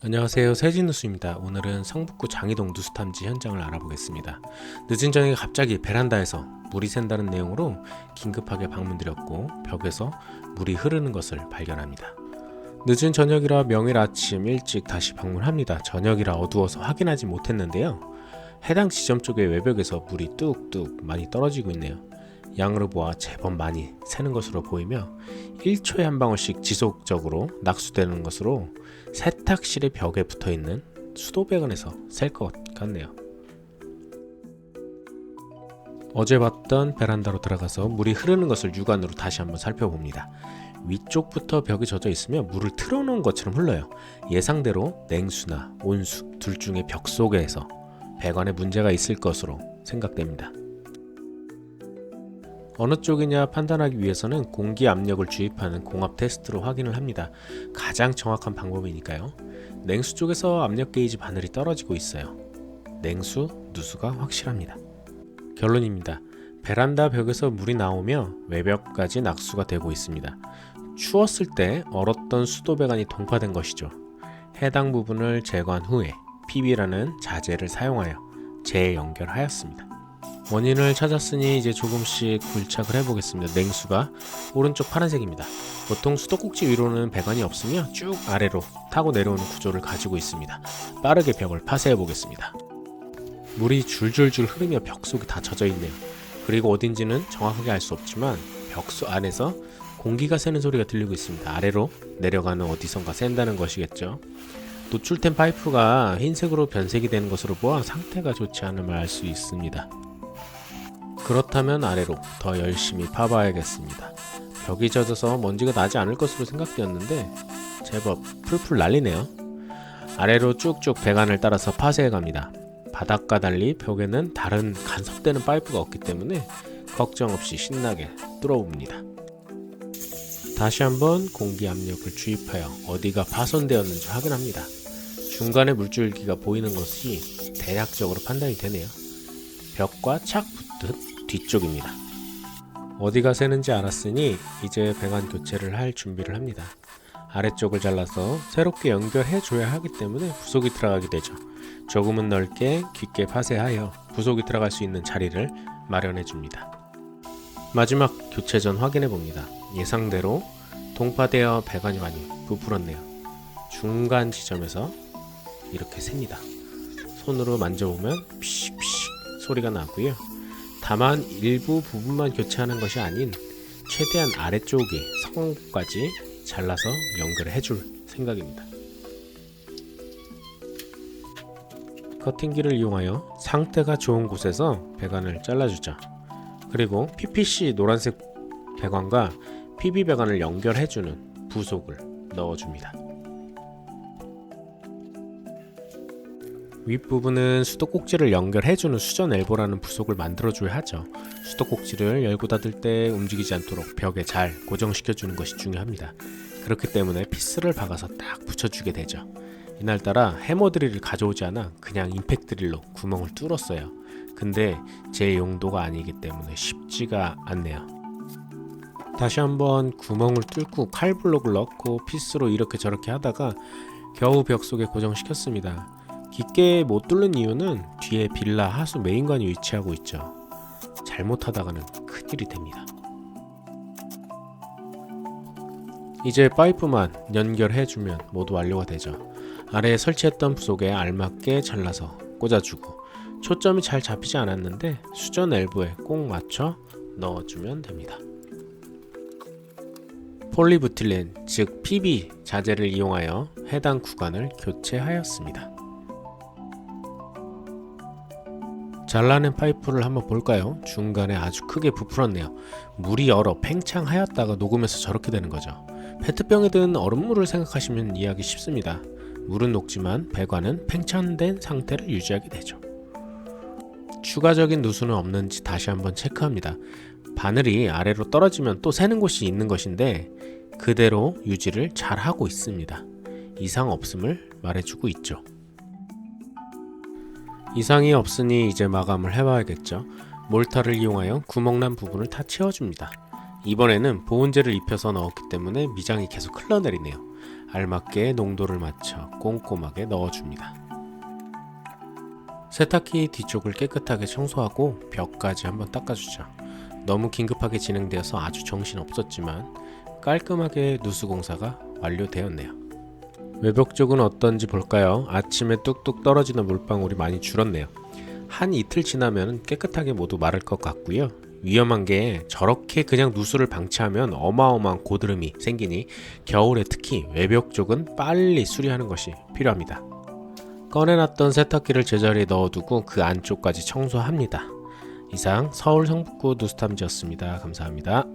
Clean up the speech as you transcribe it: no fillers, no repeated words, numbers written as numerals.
안녕하세요, 세진누수입니다. 오늘은 성북구 장이동 누수탐지 현장을 알아보겠습니다. 늦은 저녁에 갑자기 베란다에서 물이 샌다는 내용으로 긴급하게 방문드렸고 벽에서 물이 흐르는 것을 발견합니다. 늦은 저녁이라 명일 아침 일찍 다시 방문합니다. 저녁이라 어두워서 확인하지 못했는데요. 해당 지점 쪽의 외벽에서 물이 뚝뚝 많이 떨어지고 있네요. 양으로 보아 제법 많이 새는 것으로 보이며 1초에 한 방울씩 지속적으로 낙수되는 것으로 세탁실의 벽에 붙어있는 수도배관에서 셀 것 같네요. 어제 봤던 베란다로 들어가서 물이 흐르는 것을 육안으로 다시 한번 살펴봅니다. 위쪽부터 벽이 젖어 있으며 물을 틀어놓은 것처럼 흘러요. 예상대로 냉수나 온수 둘 중에 벽 속에서 배관에 문제가 있을 것으로 생각됩니다. 어느 쪽이냐 판단하기 위해서는 공기 압력을 주입하는 공압 테스트로 확인을 합니다. 가장 정확한 방법이니까요. 냉수 쪽에서 압력 게이지 바늘이 떨어지고 있어요. 냉수, 누수가 확실합니다. 결론입니다. 베란다 벽에서 물이 나오며 외벽까지 낙수가 되고 있습니다. 추웠을 때 얼었던 수도배관이 동파된 것이죠. 해당 부분을 제거한 후에 PB라는 자재를 사용하여 재연결하였습니다. 원인을 찾았으니 이제 조금씩 굴착을 해보겠습니다. 냉수가 오른쪽 파란색입니다. 보통 수도꼭지 위로는 배관이 없으며 쭉 아래로 타고 내려오는 구조를 가지고 있습니다. 빠르게 벽을 파쇄해 보겠습니다. 물이 줄줄줄 흐르며 벽 속이 다 젖어 있네요. 그리고 어딘지는 정확하게 알 수 없지만 벽수 안에서 공기가 새는 소리가 들리고 있습니다. 아래로 내려가는 어디선가 샌다는 것이겠죠. 노출된 파이프가 흰색으로 변색이 되는 것으로 보아 상태가 좋지 않음을 알 수 있습니다. 그렇다면 아래로 더 열심히 파봐야겠습니다. 벽이 젖어서 먼지가 나지 않을 것으로 생각되었는데 제법 풀풀 날리네요. 아래로 쭉쭉 배관을 따라서 파쇄해 갑니다. 바닥과 달리 벽에는 다른 간섭되는 파이프가 없기 때문에 걱정 없이 신나게 뚫어봅니다. 다시 한번 공기 압력을 주입하여 어디가 파손되었는지 확인합니다. 중간에 물줄기가 보이는 것이 대략적으로 판단이 되네요. 벽과 착 붙듯 뒤쪽입니다. 어디가 새는지 알았으니 이제 배관 교체를 할 준비를 합니다. 아래쪽을 잘라서 새롭게 연결해 줘야 하기 때문에 부속이 들어가게 되죠. 조금은 넓게 깊게 파쇄하여 부속이 들어갈 수 있는 자리를 마련해 줍니다. 마지막 교체 전 확인해 봅니다. 예상대로 동파되어 배관이 많이 부풀었네요. 중간 지점에서 이렇게 셉니다. 손으로 만져보면 피식피식 소리가 나고요. 다만 일부 부분만 교체하는 것이 아닌 최대한 아래쪽이 성까지 잘라서 연결을 해줄 생각입니다. 커팅기를 이용하여 상태가 좋은 곳에서 배관을 잘라주죠. 그리고 PPC 노란색 배관과 PB 배관을 연결해주는 부속을 넣어줍니다. 윗부분은 수도꼭지를 연결해주는 수전 엘보라는 부속을 만들어줘야 하죠. 수도꼭지를 열고 닫을 때 움직이지 않도록 벽에 잘 고정시켜주는 것이 중요합니다. 그렇기 때문에 피스를 박아서 딱 붙여주게 되죠. 이날따라 해머 드릴을 가져오지 않아 그냥 임팩 드릴로 구멍을 뚫었어요. 근데 제 용도가 아니기 때문에 쉽지가 않네요. 다시 한번 구멍을 뚫고 칼블록을 넣고 피스로 이렇게 저렇게 하다가 겨우 벽 속에 고정시켰습니다. 깊게 못 뚫는 이유는 뒤에 빌라 하수 메인관이 위치하고 있죠. 잘못하다가는 큰일이 됩니다. 이제 파이프만 연결해주면 모두 완료가 되죠. 아래에 설치했던 부속에 알맞게 잘라서 꽂아주고 초점이 잘 잡히지 않았는데 수전 엘보에 꼭 맞춰 넣어주면 됩니다. 폴리부틸렌 즉 PB 자재를 이용하여 해당 구간을 교체하였습니다. 잘라낸 파이프를 한번 볼까요? 중간에 아주 크게 부풀었네요. 물이 얼어 팽창하였다가 녹으면서 저렇게 되는 거죠. 페트병에 든 얼음물을 생각하시면 이해하기 쉽습니다. 물은 녹지만 배관은 팽창된 상태를 유지하게 되죠. 추가적인 누수는 없는지 다시 한번 체크합니다. 바늘이 아래로 떨어지면 또 새는 곳이 있는 것인데 그대로 유지를 잘 하고 있습니다. 이상 없음을 말해주고 있죠. 이상이 없으니 이제 마감을 해봐야겠죠. 몰타를 이용하여 구멍난 부분을 다 채워줍니다. 이번에는 보온재를 입혀서 넣었기 때문에 미장이 계속 흘러내리네요. 알맞게 농도를 맞춰 꼼꼼하게 넣어줍니다. 세탁기 뒤쪽을 깨끗하게 청소하고 벽까지 한번 닦아주죠. 너무 긴급하게 진행되어서 아주 정신없었지만 깔끔하게 누수 공사가 완료되었네요. 외벽 쪽은 어떤지 볼까요? 아침에 뚝뚝 떨어지는 물방울이 많이 줄었네요. 한 이틀 지나면 깨끗하게 모두 마를 것 같고요. 위험한 게 저렇게 그냥 누수를 방치하면 어마어마한 고드름이 생기니 겨울에 특히 외벽 쪽은 빨리 수리하는 것이 필요합니다. 꺼내놨던 세탁기를 제자리에 넣어두고 그 안쪽까지 청소합니다. 이상 서울 성북구 누수탐지였습니다. 감사합니다.